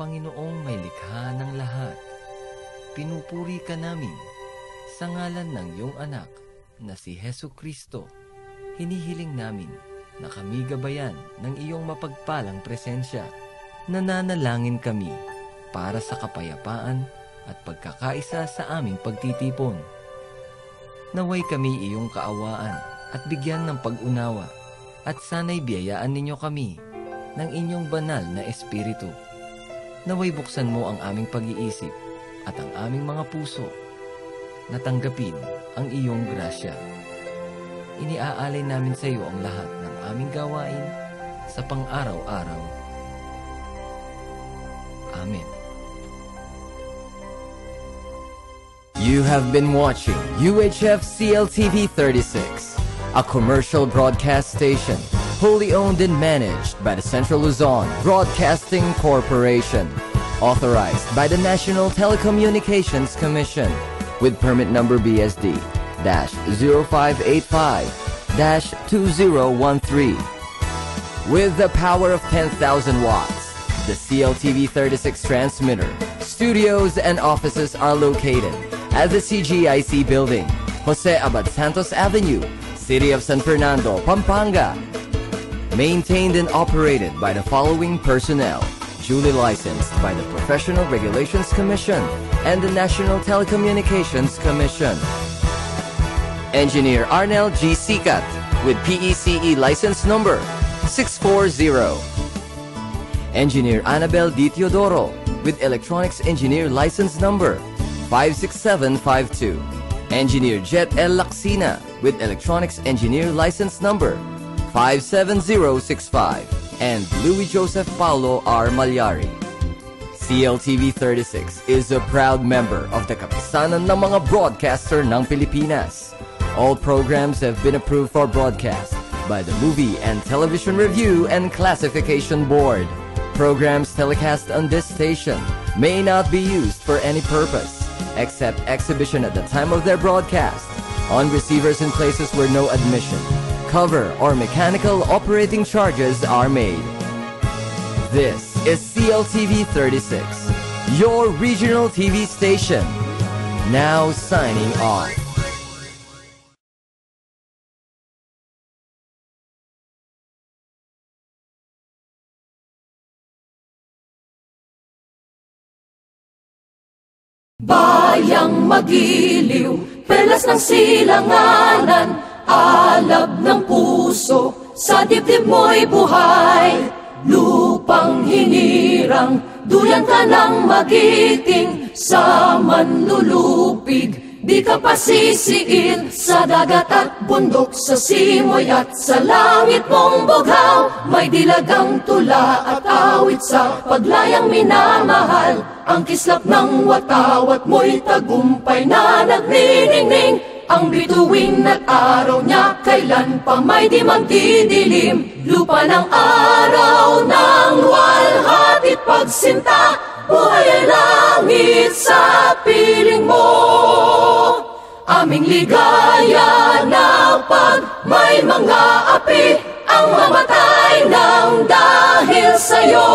Panginoong may likha ng lahat. Pinupuri ka namin sa ngalan ng iyong anak na si Hesukristo. Hinihiling namin na kami gabayan ng iyong mapagpalang presensya. Nananalangin kami para sa kapayapaan at pagkakaisa sa aming pagtitipon. Naway kami iyong kaawaan at bigyan ng pag-unawa, at sana'y biyayaan ninyo kami ng inyong banal na espiritu. Naway buksan mo ang aming pag-iisip at ang aming mga puso na tanggapin ang iyong grasya. Iniaalay namin sa iyo ang lahat ng aming gawain sa pang-araw-araw. Amen. You have been watching UHF CLTV 36, a commercial broadcast station wholly owned and managed by the Central Luzon Broadcasting Corporation, authorized by the National Telecommunications Commission with permit number BSD-0585-2013. With the power of 10,000 watts, the CLTV 36 transmitter, studios and offices are located at the CGIC Building, Jose Abad Santos Avenue, City of San Fernando, Pampanga. Maintained and operated by the following personnel, duly licensed by the Professional Regulations Commission and the National Telecommunications Commission. Engineer Arnel G. Sikat with PECE license number 640. Engineer Annabel D. Teodoro with Electronics Engineer license number 56752. Engineer Jet L. Laksina with Electronics Engineer license number 57065. And Louis Joseph Paulo R. Malyari. CLTV 36 is a proud member of the Kapisanan ng mga Broadcaster ng Pilipinas. All programs have been approved for broadcast by the Movie and Television Review and Classification Board. Programs telecast on this station may not be used for any purpose except exhibition at the time of their broadcast on receivers in places where no admission, cover, or mechanical operating charges are made. This is CLTV 36, your regional TV station. Now signing off. Bayang magiliw, perlas ng silanganan, alab ng puso, sa dibdib mo'y buhay. Lupang hinirang, duyan ka ng magiting, sa manlulupig, di ka pasisiin. Sa dagat at bundok, sa simoy at sa langit mong bughaw, may dilagang tula at awit sa paglayang minamahal. Ang kislap ng watawat mo'y tagumpay na nagniningning. Ang bituin at araw niya kailan pa may di magdidilim. Lupa ng araw ng walhati't pagsinta, buhay ay langit sa piling mo. Aming ligaya na pag may mga api ang mamatay ng dahil sa'yo.